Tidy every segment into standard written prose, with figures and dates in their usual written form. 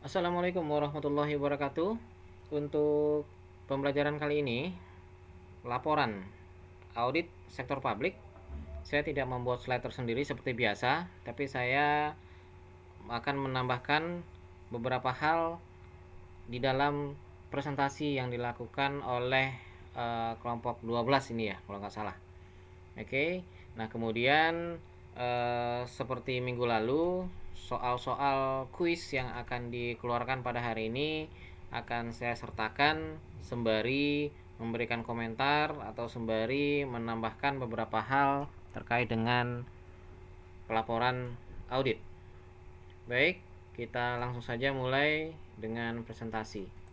Assalamualaikum warahmatullahi wabarakatuh. Untuk pembelajaran kali ini, laporan audit sektor publik, saya tidak membuat slide tersendiri seperti biasa, tapi saya akan menambahkan beberapa hal di dalam presentasi yang dilakukan oleh kelompok 12 ini ya, kalau nggak salah. Oke, nah kemudian seperti minggu lalu, soal-soal kuis yang akan dikeluarkan pada hari ini akan saya sertakan sembari memberikan komentar atau sembari menambahkan beberapa hal terkait dengan pelaporan audit. Baik, kita langsung saja mulai dengan presentasi.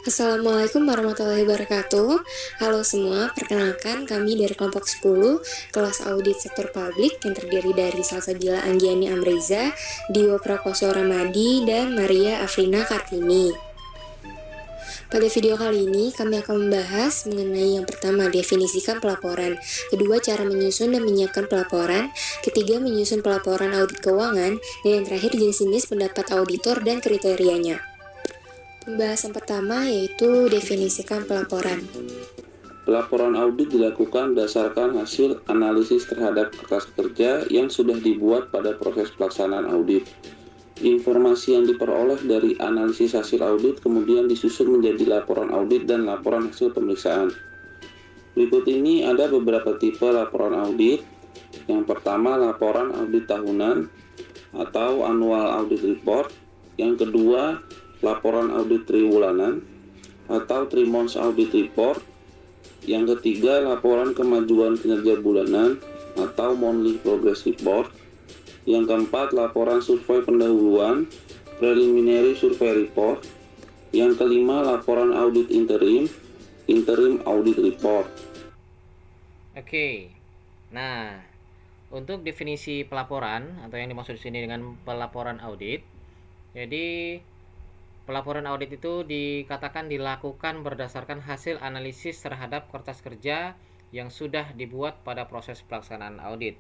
Assalamualaikum warahmatullahi wabarakatuh. Halo semua, perkenalkan kami dari kelompok 10 kelas audit sektor publik yang terdiri dari Salsabila Anggiani Amreza, Dio Prakoso Ramadi, dan Maria Afrina Kartini. Pada video kali ini, kami akan membahas mengenai yang pertama, definisikan pelaporan, kedua, cara menyusun dan menyiapkan pelaporan, ketiga, menyusun pelaporan audit keuangan, dan yang terakhir, jenis-jenis pendapat auditor dan kriterianya. Pembahasan pertama yaitu definisikan pelaporan. Pelaporan audit dilakukan berdasarkan hasil analisis terhadap kertas kerja yang sudah dibuat pada proses pelaksanaan audit. Informasi yang diperoleh dari analisis hasil audit kemudian disusun menjadi laporan audit dan laporan hasil pemeriksaan. Berikut ini ada beberapa tipe laporan audit. Yang pertama, laporan audit tahunan atau annual audit report. Yang kedua, laporan audit triwulanan atau 3 months audit report. Yang ketiga, laporan kemajuan kinerja bulanan atau monthly progress report. Yang keempat, laporan survei pendahuluan preliminary survey report. Yang kelima, laporan audit interim audit report. Oke. Nah, untuk definisi pelaporan atau yang dimaksud di sini dengan pelaporan audit, jadi pelaporan audit itu dikatakan dilakukan berdasarkan hasil analisis terhadap kertas kerja yang sudah dibuat pada proses pelaksanaan audit.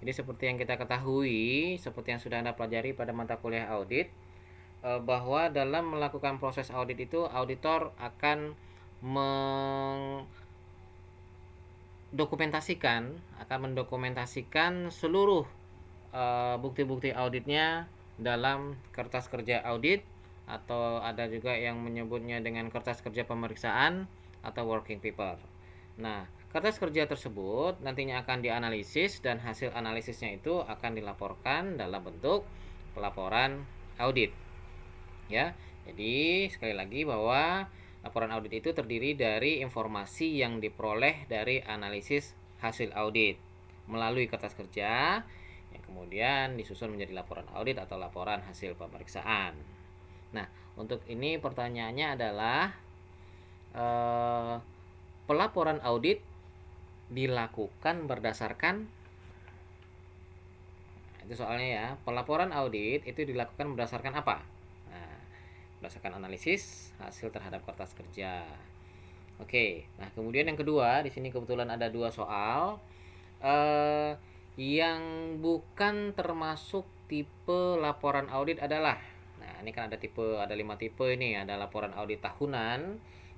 Jadi seperti yang kita ketahui, seperti yang sudah Anda pelajari pada mata kuliah audit, bahwa dalam melakukan proses audit itu auditor akan mendokumentasikan seluruh bukti-bukti auditnya dalam kertas kerja audit, atau ada juga yang menyebutnya dengan kertas kerja pemeriksaan atau working paper. Nah, kertas kerja tersebut nantinya akan dianalisis dan hasil analisisnya itu akan dilaporkan dalam bentuk pelaporan audit. Ya. Jadi, sekali lagi bahwa laporan audit itu terdiri dari informasi yang diperoleh dari analisis hasil audit melalui kertas kerja yang kemudian disusun menjadi laporan audit atau laporan hasil pemeriksaan. Nah, untuk ini pertanyaannya adalah pelaporan audit dilakukan berdasarkan, itu soalnya ya, pelaporan audit itu dilakukan berdasarkan apa? Nah, berdasarkan analisis hasil terhadap kertas kerja. Oke, nah kemudian yang kedua, di sini kebetulan ada 2 soal yang bukan termasuk tipe laporan audit adalah, nah ini kan ada 5 tipe ini. Ada laporan audit tahunan,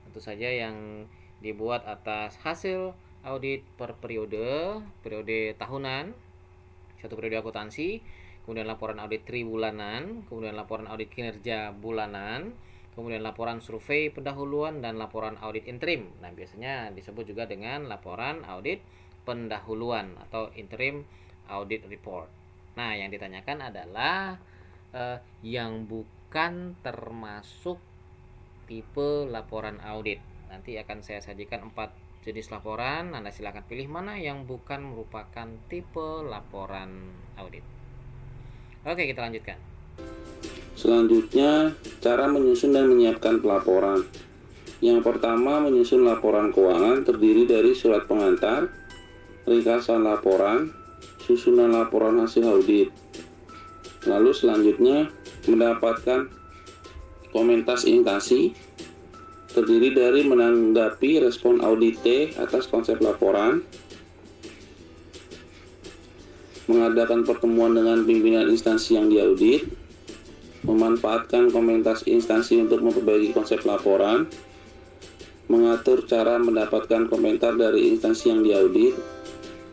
tentu saja yang dibuat atas hasil audit per periode tahunan, satu periode akuntansi. Kemudian laporan audit triwulanan, kemudian laporan audit kinerja bulanan, kemudian laporan survei pendahuluan, dan laporan audit interim. Nah, biasanya disebut juga dengan laporan audit pendahuluan atau interim audit report. Nah, yang ditanyakan adalah yang bukan termasuk tipe laporan audit. Nanti akan saya sajikan 4 jenis laporan. Anda silakan pilih mana yang bukan merupakan tipe laporan audit. Oke, kita lanjutkan. Selanjutnya, cara menyusun dan menyiapkan pelaporan. Yang pertama, menyusun laporan keuangan terdiri dari surat pengantar, ringkasan laporan, susunan laporan hasil audit. Lalu selanjutnya, mendapatkan komentas inkasi terdiri dari menanggapi respon audit atas konsep laporan, mengadakan pertemuan dengan pimpinan instansi yang diaudit, memanfaatkan komentar instansi untuk memperbaiki konsep laporan, mengatur cara mendapatkan komentar dari instansi yang diaudit,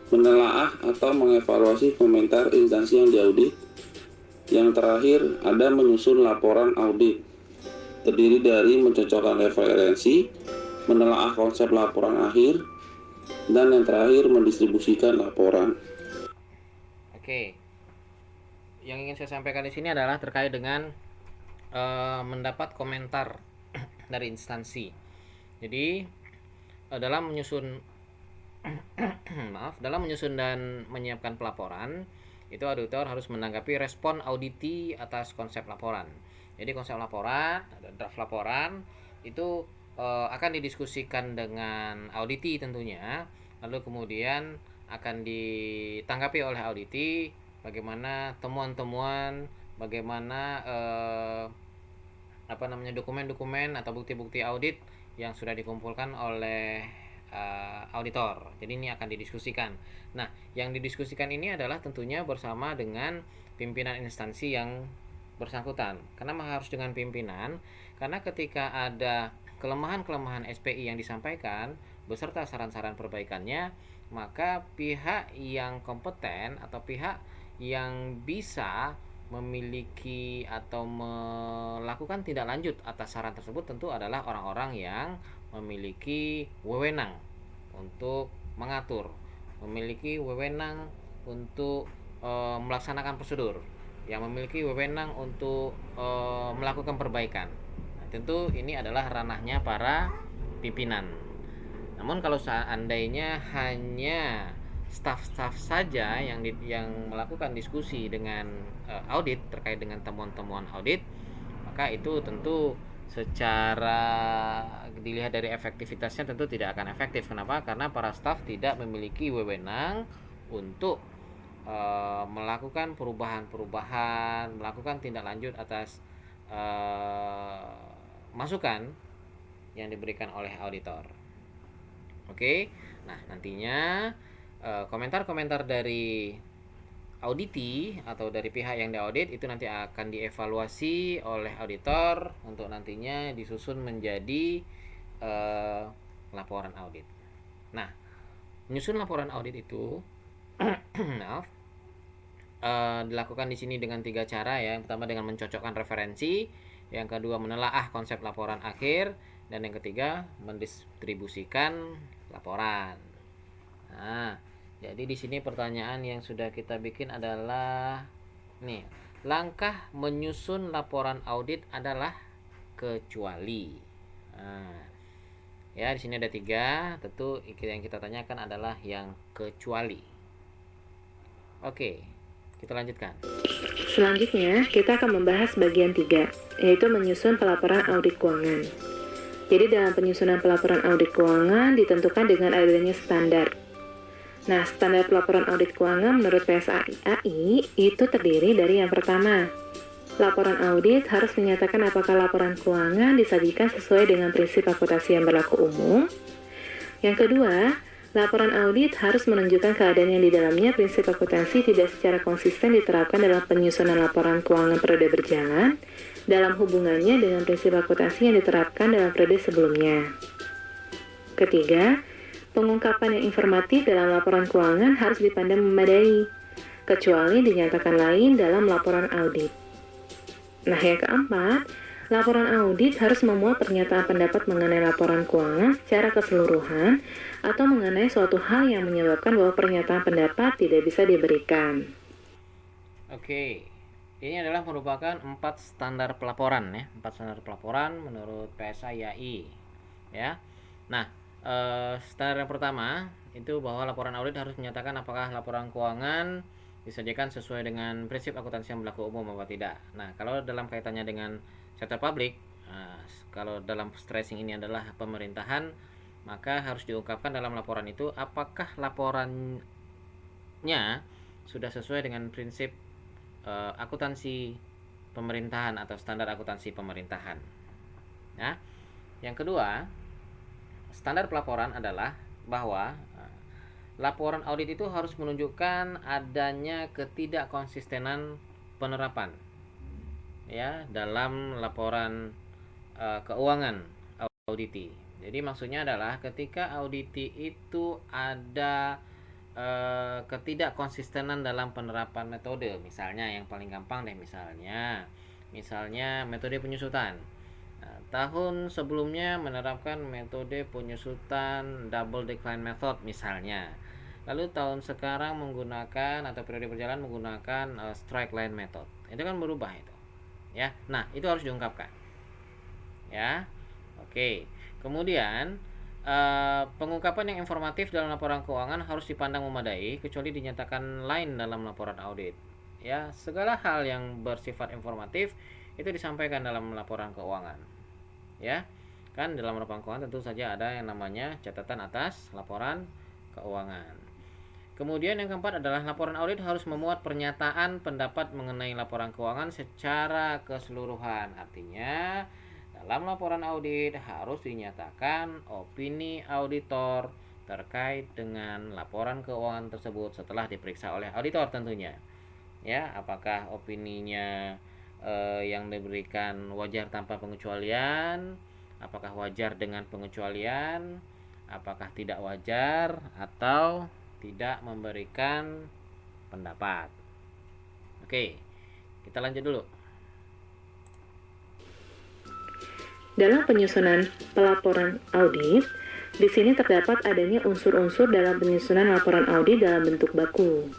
menelaah atau mengevaluasi komentar instansi yang diaudit. Yang terakhir, ada menyusun laporan audit, terdiri dari mencocokkan referensi, menelaah konsep laporan akhir, dan yang terakhir mendistribusikan laporan. Oke, yang ingin saya sampaikan di sini adalah terkait dengan mendapat komentar dari instansi. Jadi dalam menyusun dalam menyusun dan menyiapkan pelaporan, itu auditor harus menanggapi respon auditi atas konsep laporan. Jadi konsep laporan, draft laporan itu akan didiskusikan dengan auditi tentunya, lalu kemudian akan ditanggapi oleh auditi bagaimana temuan-temuan, bagaimana dokumen-dokumen atau bukti-bukti audit yang sudah dikumpulkan oleh auditor. Jadi ini akan didiskusikan. Nah, yang didiskusikan ini adalah tentunya bersama dengan pimpinan instansi yang bersangkutan. Kenapa harus dengan pimpinan? Karena ketika ada kelemahan-kelemahan SPI yang disampaikan beserta saran-saran perbaikannya, maka pihak yang kompeten atau pihak yang bisa memiliki atau melakukan tindak lanjut atas saran tersebut tentu adalah orang-orang yang memiliki wewenang untuk mengatur, memiliki wewenang untuk melaksanakan prosedur, yang memiliki wewenang untuk melakukan perbaikan. Nah, tentu ini adalah ranahnya para pimpinan. Namun kalau seandainya hanya staf-staf saja yang melakukan diskusi dengan audit terkait dengan temuan-temuan audit, maka itu tentu secara dilihat dari efektivitasnya tentu tidak akan efektif. Kenapa? Karena para staf tidak memiliki wewenang untuk melakukan perubahan-perubahan, melakukan tindak lanjut atas masukan yang diberikan oleh auditor. Oke, nah nantinya komentar-komentar dari auditi atau dari pihak yang diaudit itu nanti akan dievaluasi oleh auditor untuk nantinya disusun menjadi laporan audit. Nah, menyusun laporan audit itu dilakukan di sini dengan 3 cara ya. Yang pertama dengan mencocokkan referensi, yang kedua menelaah konsep laporan akhir, dan yang ketiga mendistribusikan laporan. Nah, jadi di sini pertanyaan yang sudah kita bikin adalah nih, langkah menyusun laporan audit adalah kecuali. Nah, ya di sini ada 3, tentu yang kita tanyakan adalah yang kecuali. Oke, kita lanjutkan. Selanjutnya, kita akan membahas bagian 3, yaitu menyusun pelaporan audit keuangan. Jadi dalam penyusunan pelaporan audit keuangan ditentukan dengan adanya standar. Nah, standar pelaporan audit keuangan menurut PSAI itu terdiri dari yang pertama, laporan audit harus menyatakan apakah laporan keuangan disajikan sesuai dengan prinsip akuntansi yang berlaku umum. Yang kedua, laporan audit harus menunjukkan keadaan yang di dalamnya prinsip akuntansi tidak secara konsisten diterapkan dalam penyusunan laporan keuangan periode berjalan dalam hubungannya dengan prinsip akuntansi yang diterapkan dalam periode sebelumnya. Ketiga, pengungkapan yang informatif dalam laporan keuangan harus dipandang memadai, kecuali dinyatakan lain dalam laporan audit. Nah, yang keempat, laporan audit harus memuat pernyataan pendapat mengenai laporan keuangan secara keseluruhan atau mengenai suatu hal yang menyebabkan bahwa pernyataan pendapat tidak bisa diberikan. Oke, ini adalah merupakan 4 standar pelaporan ya, 4 standar pelaporan menurut PSAI ya. Nah, standar yang pertama itu bahwa laporan audit harus menyatakan apakah laporan keuangan disajikan sesuai dengan prinsip akuntansi yang berlaku umum atau tidak. Nah, kalau dalam kaitannya dengan sektor publik, kalau dalam stressing ini adalah pemerintahan, maka harus diungkapkan dalam laporan itu apakah laporannya sudah sesuai dengan prinsip akuntansi pemerintahan atau standar akuntansi pemerintahan. Nah, yang kedua, standar pelaporan adalah bahwa laporan audit itu harus menunjukkan adanya ketidakkonsistenan penerapan. ya dalam laporan keuangan auditi. Jadi maksudnya adalah ketika auditi itu ada ketidakkonsistenan dalam penerapan metode. Misalnya yang paling gampang deh, misalnya metode penyusutan. Nah, tahun sebelumnya menerapkan metode penyusutan double decline method misalnya. Lalu tahun sekarang menggunakan atau periode berjalan menggunakan strike line method. Itu kan berubah itu. Ya. Nah, itu harus diungkapkan. Ya. Oke. Kemudian pengungkapan yang informatif dalam laporan keuangan harus dipandang memadai kecuali dinyatakan lain dalam laporan audit. Ya, segala hal yang bersifat informatif itu disampaikan dalam laporan keuangan. Ya. Kan dalam laporan keuangan tentu saja ada yang namanya catatan atas laporan keuangan. Kemudian yang keempat adalah laporan audit harus memuat pernyataan pendapat mengenai laporan keuangan secara keseluruhan. Artinya, dalam laporan audit harus dinyatakan opini auditor terkait dengan laporan keuangan tersebut setelah diperiksa oleh auditor tentunya. Ya, apakah opininya yang diberikan wajar tanpa pengecualian, apakah wajar dengan pengecualian, apakah tidak wajar atau tidak memberikan pendapat. Oke, kita lanjut dulu. Dalam penyusunan pelaporan audit, di sini terdapat adanya unsur-unsur dalam penyusunan laporan audit dalam bentuk baku.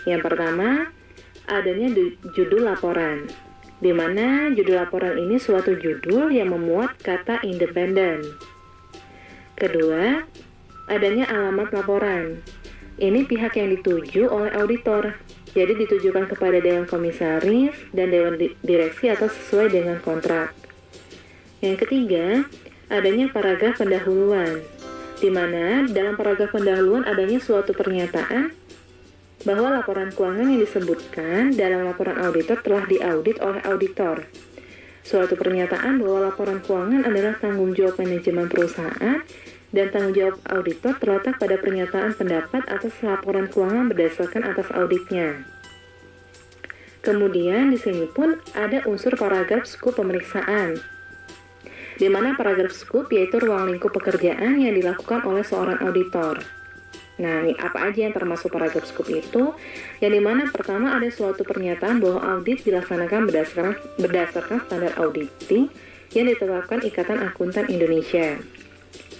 Yang pertama, adanya judul laporan, di mana judul laporan ini suatu judul yang memuat kata independen. Kedua, adanya alamat laporan. Ini pihak yang dituju oleh auditor, jadi ditujukan kepada Dewan Komisaris dan Dewan Direksi atau sesuai dengan kontrak. Yang ketiga, adanya paragraf pendahuluan, di mana dalam paragraf pendahuluan adanya suatu pernyataan bahwa laporan keuangan yang disebutkan dalam laporan auditor telah diaudit oleh auditor. Suatu pernyataan bahwa laporan keuangan adalah tanggung jawab manajemen perusahaan dan tanggung jawab auditor terletak pada pernyataan pendapat atas laporan keuangan berdasarkan atas auditnya. Kemudian di sini pun ada unsur paragraf skop pemeriksaan, di mana paragraf skop yaitu ruang lingkup pekerjaan yang dilakukan oleh seorang auditor. Nah, ini apa aja yang termasuk paragraf skop itu? Yang dimana pertama ada suatu pernyataan bahwa audit dilaksanakan berdasarkan standar auditing yang ditetapkan Ikatan Akuntan Indonesia.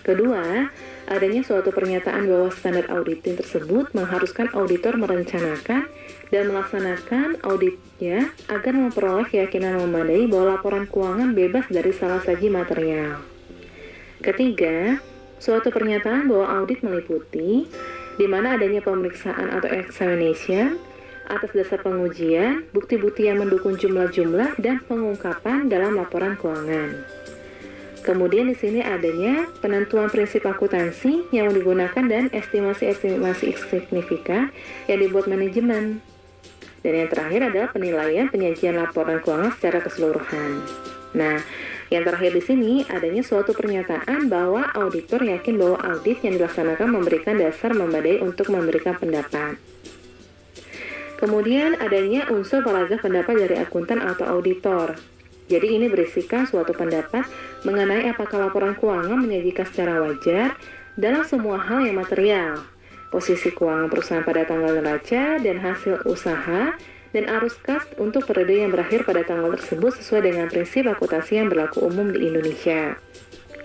Kedua, adanya suatu pernyataan bahwa standar auditing tersebut mengharuskan auditor merencanakan dan melaksanakan auditnya agar memperoleh keyakinan memadai bahwa laporan keuangan bebas dari salah saji material. Ketiga, suatu pernyataan bahwa audit meliputi di mana adanya pemeriksaan atau examination atas dasar pengujian, bukti-bukti yang mendukung jumlah-jumlah dan pengungkapan dalam laporan keuangan. Kemudian di sini adanya penentuan prinsip akuntansi yang digunakan dan estimasi-estimasi signifikan yang dibuat manajemen. Dan yang terakhir adalah penilaian penyajian laporan keuangan secara keseluruhan. Nah, yang terakhir di sini adanya suatu pernyataan bahwa auditor yakin bahwa audit yang dilaksanakan memberikan dasar memadai untuk memberikan pendapat. Kemudian adanya unsur paragraf pendapat dari akuntan atau auditor. Jadi ini berisikan suatu pendapat mengenai apakah laporan keuangan menyajikan secara wajar dalam semua hal yang material, posisi keuangan perusahaan pada tanggal neraca dan hasil usaha, dan arus kas untuk periode yang berakhir pada tanggal tersebut sesuai dengan prinsip akuntansi yang berlaku umum di Indonesia.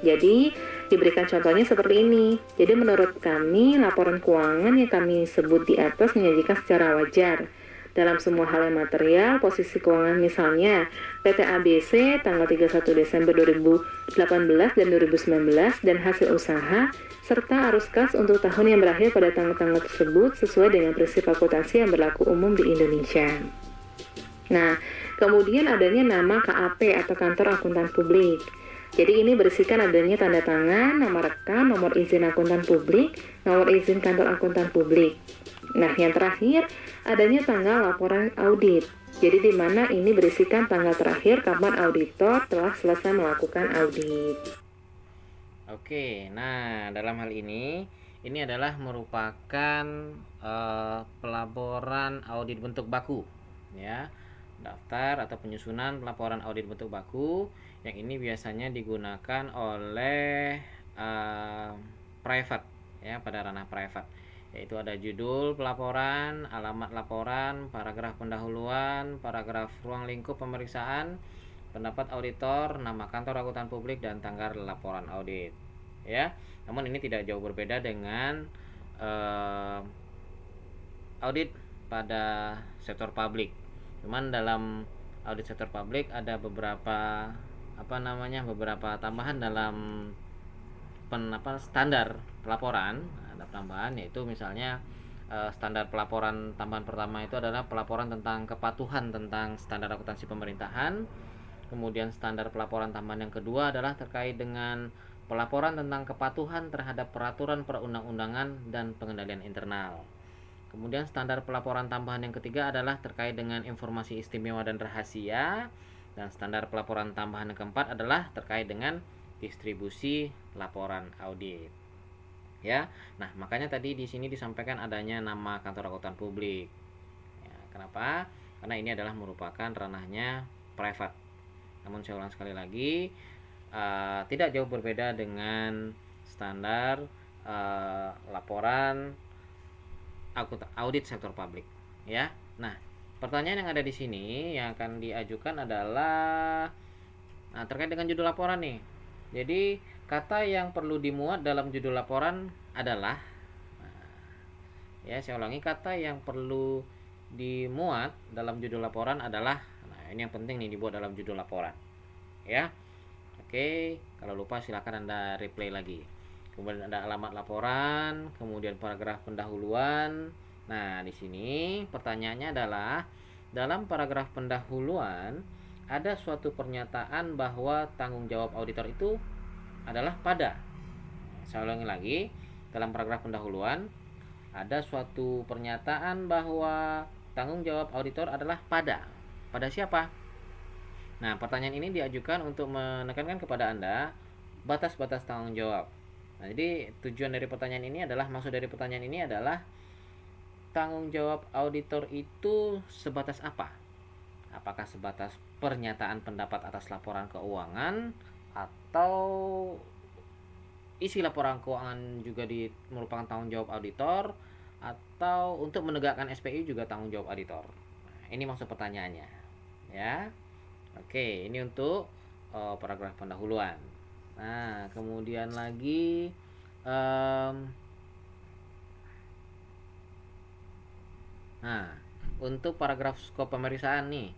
Jadi diberikan contohnya seperti ini. Jadi menurut kami laporan keuangan yang kami sebut di atas menyajikan secara wajar dalam semua hal yang material, posisi keuangan misalnya PT ABC tanggal 31 Desember 2018 dan 2019 dan hasil usaha serta arus kas untuk tahun yang berakhir pada tanggal-tanggal tersebut sesuai dengan prinsip akuntansi yang berlaku umum di Indonesia. Nah, kemudian adanya nama KAP atau Kantor Akuntan Publik. Jadi ini berisikan adanya tanda tangan, nama rekam, nomor izin akuntan publik, nomor izin kantor akuntan publik. Nah, yang terakhir adanya tanggal laporan audit. Jadi di mana ini berisikan tanggal terakhir kapan auditor telah selesai melakukan audit. Oke, nah dalam hal ini adalah merupakan pelaporan audit bentuk baku, ya. daftar atau penyusunan laporan audit bentuk baku, yang ini biasanya digunakan oleh private, ya, pada ranah private, yaitu ada judul pelaporan, alamat laporan, paragraf pendahuluan, paragraf ruang lingkup pemeriksaan, pendapat auditor, nama kantor akuntan publik, dan tanggal laporan audit, ya. Namun ini tidak jauh berbeda dengan audit pada sektor publik. Cuman dalam audit sektor publik ada beberapa beberapa tambahan dalam standar pelaporan. Ada tambahan, yaitu misalnya standar pelaporan tambahan pertama itu adalah pelaporan tentang kepatuhan tentang standar akuntansi pemerintahan. Kemudian standar pelaporan tambahan yang kedua adalah terkait dengan pelaporan tentang kepatuhan terhadap peraturan perundang-undangan dan pengendalian internal. Kemudian standar pelaporan tambahan yang ketiga adalah terkait dengan informasi istimewa dan rahasia. Dan standar pelaporan tambahan yang keempat adalah terkait dengan distribusi laporan audit. Ya. Nah, makanya tadi di sini disampaikan adanya nama kantor akuntan publik. Ya, kenapa? Karena ini adalah merupakan ranahnya private. Namun saya ulang sekali lagi, tidak jauh berbeda dengan standar laporan audit sektor publik, ya. Nah, pertanyaan yang ada di sini yang akan diajukan adalah terkait dengan judul laporan nih. Jadi kata yang perlu dimuat dalam judul laporan adalah, ya, saya ulangi, kata yang perlu dimuat dalam judul laporan adalah, ini yang penting nih dibuat dalam judul laporan, ya. Oke, kalau lupa silakan Anda replay lagi. Kemudian ada alamat laporan, kemudian paragraf pendahuluan. Nah, di sini pertanyaannya adalah, dalam paragraf pendahuluan ada suatu pernyataan bahwa tanggung jawab auditor itu adalah pada. Saya ulangi lagi, dalam paragraf pendahuluan ada suatu pernyataan bahwa tanggung jawab auditor adalah pada. Pada siapa? Nah, pertanyaan ini diajukan untuk menekankan kepada Anda batas-batas tanggung jawab. Nah, jadi tujuan dari pertanyaan ini adalah, maksud dari pertanyaan ini adalah, tanggung jawab auditor itu sebatas apa? Apakah sebatas pernyataan pendapat atas laporan keuangan, atau isi laporan keuangan juga merupakan tanggung jawab auditor, atau untuk menegakkan SPI juga tanggung jawab auditor? Nah, ini maksud pertanyaannya, ya. Oke, ini untuk paragraf pendahuluan. Nah, kemudian lagi untuk paragraf skop pemeriksaan nih,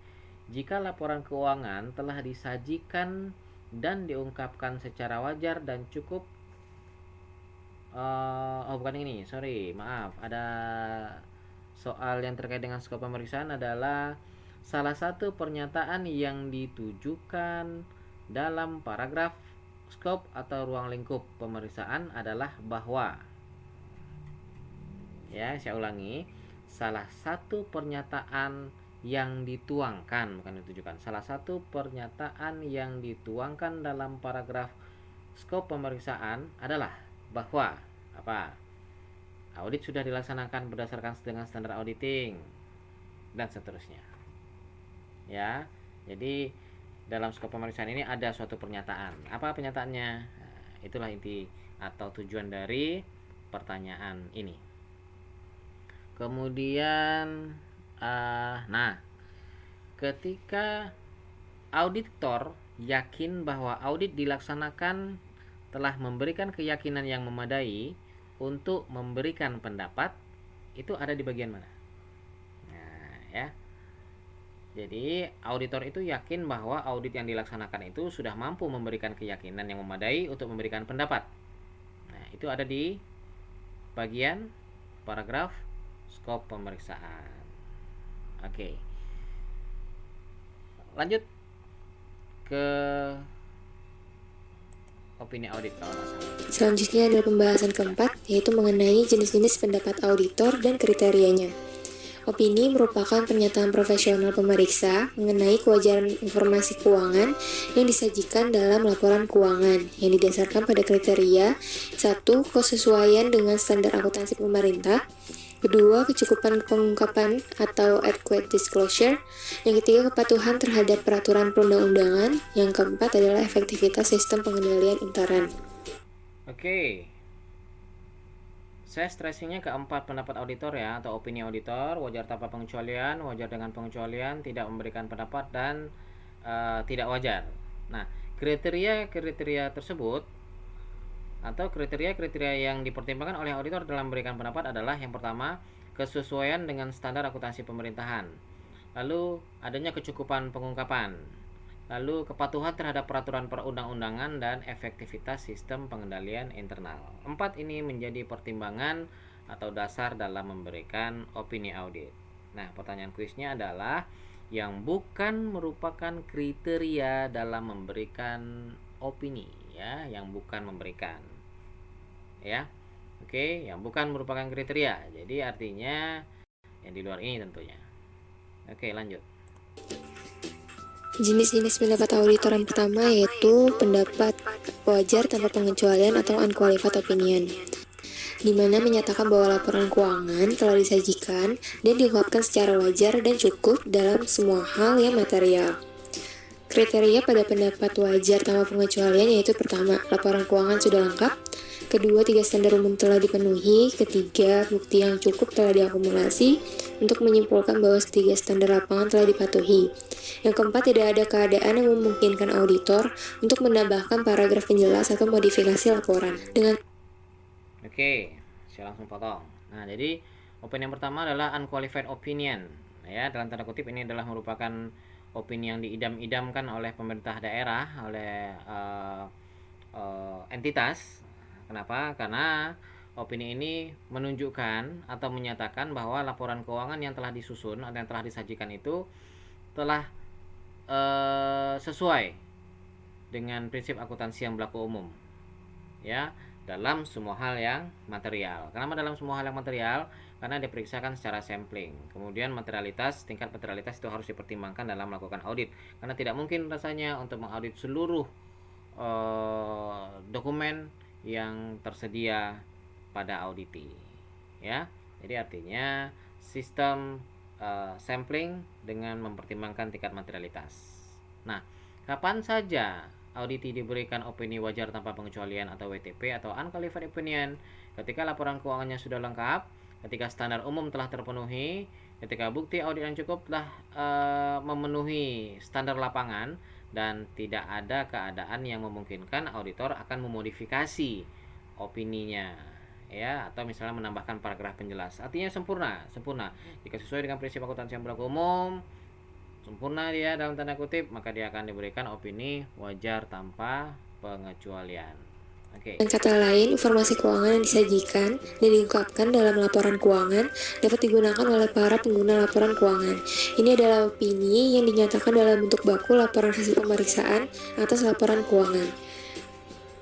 jika laporan keuangan telah disajikan dan diungkapkan secara wajar dan cukup, ada soal yang terkait dengan skop pemeriksaan adalah, salah satu pernyataan yang ditujukan dalam paragraf skop atau ruang lingkup pemeriksaan adalah bahwa, ya, saya ulangi, salah satu pernyataan yang dituangkan, bukan ditujukan, salah satu pernyataan yang dituangkan dalam paragraf skop pemeriksaan adalah bahwa apa? Audit sudah dilaksanakan berdasarkan dengan standar auditing dan seterusnya. Ya. Jadi dalam skop pemeriksaan ini ada suatu pernyataan. Apa pernyataannya? Nah, itulah inti atau tujuan dari pertanyaan ini. Kemudian ketika auditor yakin bahwa audit dilaksanakan telah memberikan keyakinan yang memadai untuk memberikan pendapat, itu ada di bagian mana? Nah, ya. Jadi auditor itu yakin bahwa audit yang dilaksanakan itu sudah mampu memberikan keyakinan yang memadai untuk memberikan pendapat. Nah, itu ada di bagian paragraf skop pemeriksaan. Oke. Lanjut ke opini audit kalau nggak salah. Selanjutnya adalah pembahasan keempat, yaitu mengenai jenis-jenis pendapat auditor dan kriterianya. Opini merupakan pernyataan profesional pemeriksa mengenai kewajaran informasi keuangan yang disajikan dalam laporan keuangan yang didasarkan pada kriteria 1. Kesesuaian dengan standar akuntansi pemerintah, Kedua, kecukupan pengungkapan atau adequate disclosure. Yang ketiga, kepatuhan terhadap peraturan perundang-undangan. Yang keempat adalah efektivitas sistem pengendalian intern. Oke. Saya stressingnya keempat pendapat auditor ya, atau opini auditor, wajar tanpa pengecualian, wajar dengan pengecualian, tidak memberikan pendapat, dan tidak wajar. Nah, kriteria-kriteria tersebut atau kriteria-kriteria yang dipertimbangkan oleh auditor dalam memberikan pendapat adalah yang pertama, kesesuaian dengan standar akuntansi pemerintahan. Lalu adanya kecukupan pengungkapan. Lalu kepatuhan terhadap peraturan perundang-undangan dan efektivitas sistem pengendalian internal. 4 ini menjadi pertimbangan atau dasar dalam memberikan opini audit. Nah, pertanyaan kuisnya adalah yang bukan merupakan kriteria dalam memberikan opini ya, yang bukan memberikan. Ya. Oke, yang bukan merupakan kriteria. Jadi artinya yang di luar ini tentunya. Oke, lanjut. Jenis-jenis pendapat auditor yang pertama yaitu pendapat wajar tanpa pengecualian atau unqualified opinion, di mana menyatakan bahwa laporan keuangan telah disajikan dan diungkapkan secara wajar dan cukup dalam semua hal yang material. Kriteria pada pendapat wajar tanpa pengecualian yaitu pertama, laporan keuangan sudah lengkap. Kedua, 3 standar umum telah dipenuhi. Ketiga, bukti yang cukup telah diakumulasi untuk menyimpulkan bahwa 3 standar lapangan telah dipatuhi. Yang keempat, tidak ada keadaan yang memungkinkan auditor untuk menambahkan paragraf penjelas atau modifikasi laporan. Oke, saya langsung potong. Nah, jadi opini yang pertama adalah unqualified opinion. Ya, dalam tanda kutip ini adalah merupakan opini yang diidam-idamkan oleh pemerintah daerah, oleh entitas. Kenapa? Karena opini ini menunjukkan atau menyatakan bahwa laporan keuangan yang telah disusun atau yang telah disajikan itu telah sesuai dengan prinsip akuntansi yang berlaku umum. Ya, dalam semua hal yang material. Kenapa dalam semua hal yang material? Karena diperiksakan secara sampling. Kemudian materialitas, tingkat materialitas itu harus dipertimbangkan dalam melakukan audit. Karena tidak mungkin rasanya untuk mengaudit seluruh dokumen yang tersedia pada auditi. Ya, jadi artinya sistem sampling dengan mempertimbangkan tingkat materialitas. Nah, kapan saja auditi diberikan opini wajar tanpa pengecualian atau WTP atau unqualified opinion? Ketika laporan keuangannya sudah lengkap, ketika standar umum telah terpenuhi, ketika bukti audit yang cukup telah memenuhi standar lapangan, dan tidak ada keadaan yang memungkinkan auditor akan memodifikasi opininya ya, atau misalnya menambahkan paragraf penjelas. Artinya sempurna jika sesuai dengan prinsip akuntansi yang berlaku umum, sempurna dia dalam tanda kutip, maka dia akan diberikan opini wajar tanpa pengecualian. Oke. Dengan kata lain, informasi keuangan yang disajikan dan diungkapkan dalam laporan keuangan dapat digunakan oleh para pengguna laporan keuangan. Ini adalah opini yang dinyatakan dalam bentuk baku laporan hasil pemeriksaan atas laporan keuangan.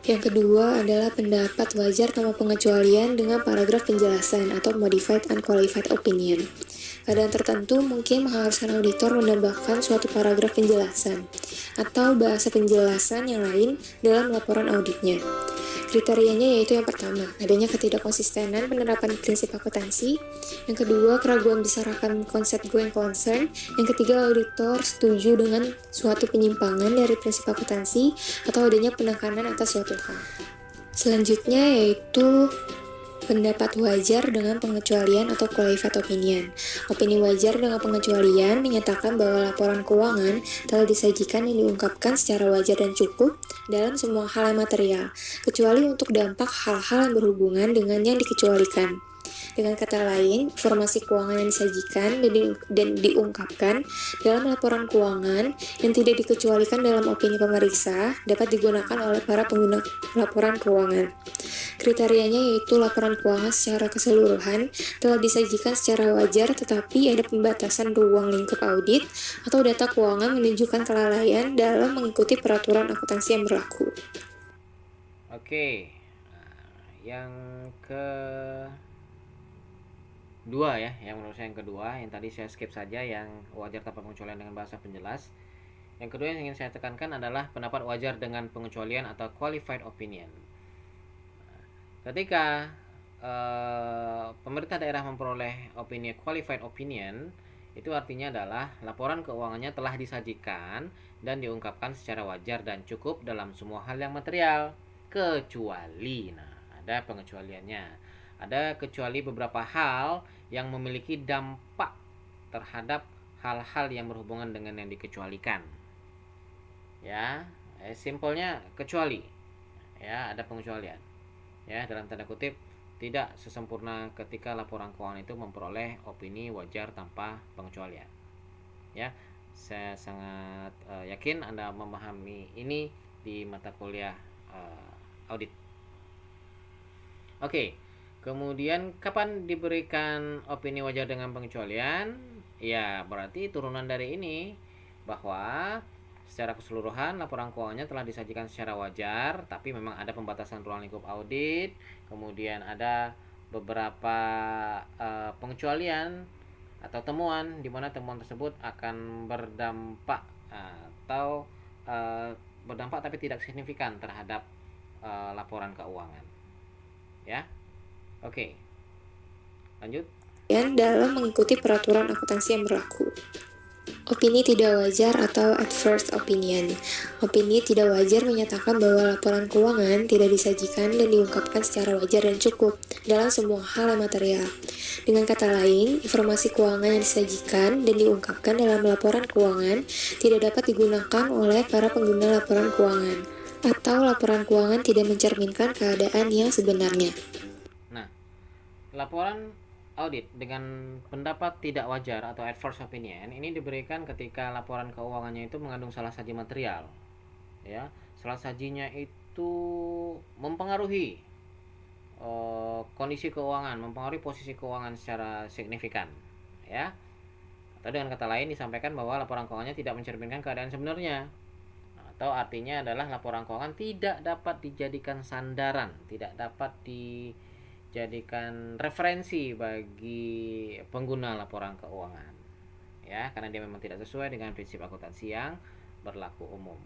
Yang kedua adalah pendapat wajar tanpa pengecualian dengan paragraf penjelasan atau modified unqualified opinion. Keadaan tertentu mungkin mengharuskan auditor menambahkan suatu paragraf penjelasan atau bahasa penjelasan yang lain dalam laporan auditnya. Kriterianya yaitu yang pertama, adanya ketidakkonsistenan penerapan prinsip akuntansi. Yang kedua, keraguan besar akan konsep going concern. Yang ketiga, auditor setuju dengan suatu penyimpangan dari prinsip akuntansi atau adanya penekanan atas suatu hal. Selanjutnya yaitu pendapat wajar dengan pengecualian atau qualified opinion. Opini wajar dengan pengecualian menyatakan bahwa laporan keuangan telah disajikan dan diungkapkan secara wajar dan cukup dalam semua hal yang material, kecuali untuk dampak hal-hal yang berhubungan dengan yang dikecualikan. Dengan kata lain, informasi keuangan yang disajikan dan diungkapkan dalam laporan keuangan yang tidak dikecualikan dalam opini pemeriksa dapat digunakan oleh para pengguna laporan keuangan. Kriterianya yaitu laporan keuangan secara keseluruhan telah disajikan secara wajar tetapi ada pembatasan ruang lingkup audit atau data keuangan menunjukkan kelalaian dalam mengikuti peraturan akuntansi yang berlaku. Oke. Yang kedua ya, yang menurut saya yang kedua, yang tadi saya skip saja yang wajar tanpa pengecualian dengan bahasa penjelas. Yang kedua yang ingin saya tekankan adalah pendapat wajar dengan pengecualian atau qualified opinion. Ketika pemerintah daerah memperoleh opini qualified opinion, itu artinya adalah laporan keuangannya telah disajikan dan diungkapkan secara wajar dan cukup dalam semua hal yang material, kecuali, nah ada pengecualiannya, ada kecuali beberapa hal yang memiliki dampak terhadap hal-hal yang berhubungan dengan yang dikecualikan. Ya, simpelnya kecuali. Ya, ada pengecualian. Ya, dalam tanda kutip tidak sesempurna ketika laporan keuangan itu memperoleh opini wajar tanpa pengecualian. Ya, saya sangat yakin Anda memahami ini di mata kuliah audit. Oke, kemudian kapan diberikan opini wajar dengan pengecualian? Ya, berarti turunan dari ini bahwa secara keseluruhan laporan keuangannya telah disajikan secara wajar, tapi memang ada pembatasan ruang lingkup audit, kemudian ada beberapa pengecualian atau temuan di mana temuan tersebut akan berdampak atau berdampak tapi tidak signifikan terhadap laporan keuangan. Ya. Oke. Lanjut. Dan dalam mengikuti peraturan akuntansi yang berlaku. Opini tidak wajar atau adverse opinion. Opini tidak wajar menyatakan bahwa laporan keuangan tidak disajikan dan diungkapkan secara wajar dan cukup dalam semua hal yang material. Dengan kata lain, informasi keuangan yang disajikan dan diungkapkan dalam laporan keuangan tidak dapat digunakan oleh para pengguna laporan keuangan, atau laporan keuangan tidak mencerminkan keadaan yang sebenarnya. Nah, laporan audit dengan pendapat tidak wajar atau adverse opinion ini diberikan ketika laporan keuangannya itu mengandung salah saji material. Ya, salah sajinya itu mempengaruhi kondisi keuangan, mempengaruhi posisi keuangan secara signifikan. Ya, atau dengan kata lain disampaikan bahwa laporan keuangannya tidak mencerminkan keadaan sebenarnya. Atau artinya adalah laporan keuangan tidak dapat dijadikan sandaran, tidak dapat dijadikan referensi bagi pengguna laporan keuangan. Ya, karena dia memang tidak sesuai dengan prinsip akuntansi yang berlaku umum.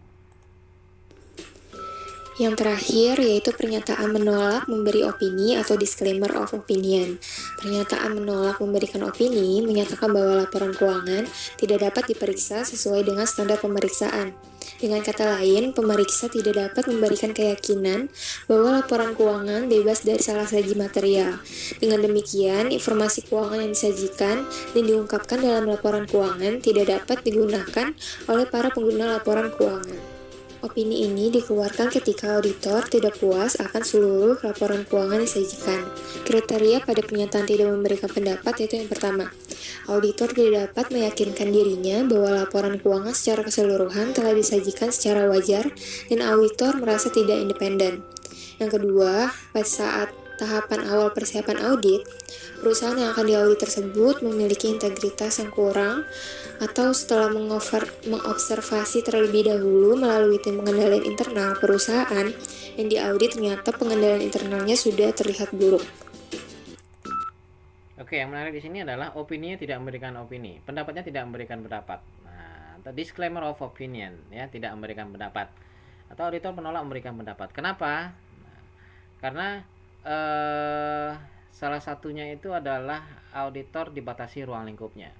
Yang terakhir yaitu pernyataan menolak memberi opini atau disclaimer of opinion. Pernyataan menolak memberikan opini menyatakan bahwa laporan keuangan tidak dapat diperiksa sesuai dengan standar pemeriksaan. Dengan kata lain, pemeriksa tidak dapat memberikan keyakinan bahwa laporan keuangan bebas dari salah saji material. Dengan demikian, informasi keuangan yang disajikan dan diungkapkan dalam laporan keuangan tidak dapat digunakan oleh para pengguna laporan keuangan. Opini ini dikeluarkan ketika auditor tidak puas akan seluruh laporan keuangan yang disajikan. Kriteria pada pernyataan tidak memberikan pendapat yaitu yang pertama, auditor tidak dapat meyakinkan dirinya bahwa laporan keuangan secara keseluruhan telah disajikan secara wajar dan auditor merasa tidak independen. Yang kedua, pada saat tahapan awal persiapan audit, perusahaan yang akan diaudit tersebut memiliki integritas yang kurang atau setelah mengobservasi terlebih dahulu melalui tim pengendalian internal perusahaan yang diaudit ternyata pengendalian internalnya sudah terlihat buruk. Oke, yang menarik di sini adalah opininya tidak memberikan opini, pendapatnya tidak memberikan pendapat. Nah, atau disclaimer of opinion, ya, tidak memberikan pendapat. Atau auditor menolak memberikan pendapat. Kenapa? Nah, karena salah satunya itu adalah auditor dibatasi ruang lingkupnya.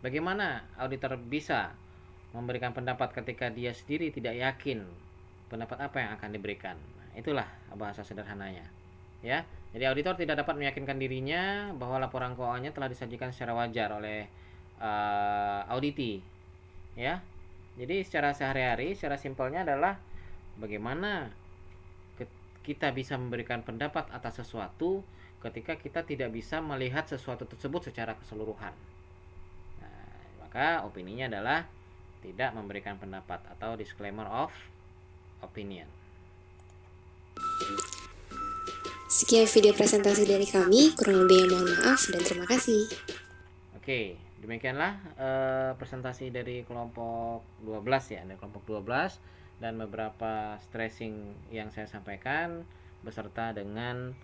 Bagaimana auditor bisa memberikan pendapat ketika dia sendiri tidak yakin pendapat apa yang akan diberikan? Nah, itulah bahasa sederhananya. Ya, jadi auditor tidak dapat meyakinkan dirinya bahwa laporan keuangannya telah disajikan secara wajar oleh auditi. Ya, jadi secara sehari-hari, secara simpelnya adalah bagaimana kita bisa memberikan pendapat atas sesuatu ketika kita tidak bisa melihat sesuatu tersebut secara keseluruhan. Nah, maka opininya adalah tidak memberikan pendapat atau disclaimer of opinion. Sekian video presentasi dari kami, kurang lebihnya mohon maaf dan terima kasih. Oke, demikianlah presentasi dari kelompok 12 ya, dari kelompok 12 dan beberapa stressing yang saya sampaikan beserta dengan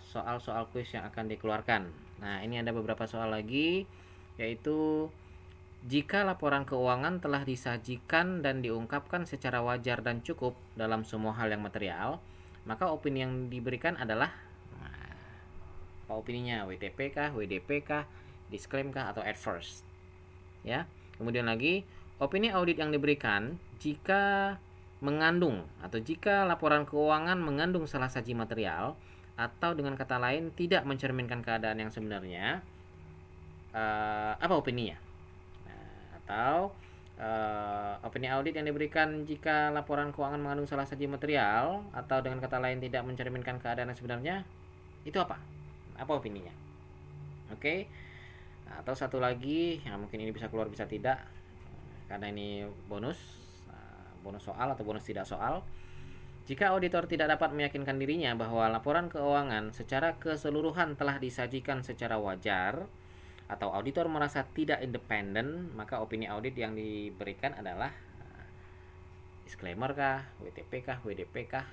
soal-soal kuis yang akan dikeluarkan. Nah, ini ada beberapa soal lagi, yaitu jika laporan keuangan telah disajikan dan diungkapkan secara wajar dan cukup dalam semua hal yang material, maka opini yang diberikan adalah, Apa opininya? WTP kah, WDP kah, disclaim kah, atau adverse? Ya. Kemudian lagi, opini audit yang diberikan jika mengandung atau jika laporan keuangan mengandung salah saji material atau dengan kata lain tidak mencerminkan keadaan yang sebenarnya, apa opininya? Atau opini audit yang diberikan jika laporan keuangan mengandung salah saji material atau dengan kata lain tidak mencerminkan keadaan yang sebenarnya, itu apa? Apa opininya? Oke. Atau satu lagi yang mungkin ini bisa keluar bisa tidak, karena ini bonus soal atau bonus tidak soal. Jika auditor tidak dapat meyakinkan dirinya bahwa laporan keuangan secara keseluruhan telah disajikan secara wajar atau auditor merasa tidak independen, maka opini audit yang diberikan adalah disclaimer kah, WTP kah, WDP kah,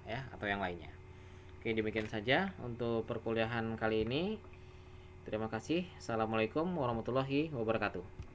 ya, atau yang lainnya. Oke, demikian saja untuk perkuliahan kali ini. Terima kasih. Assalamualaikum warahmatullahi wabarakatuh.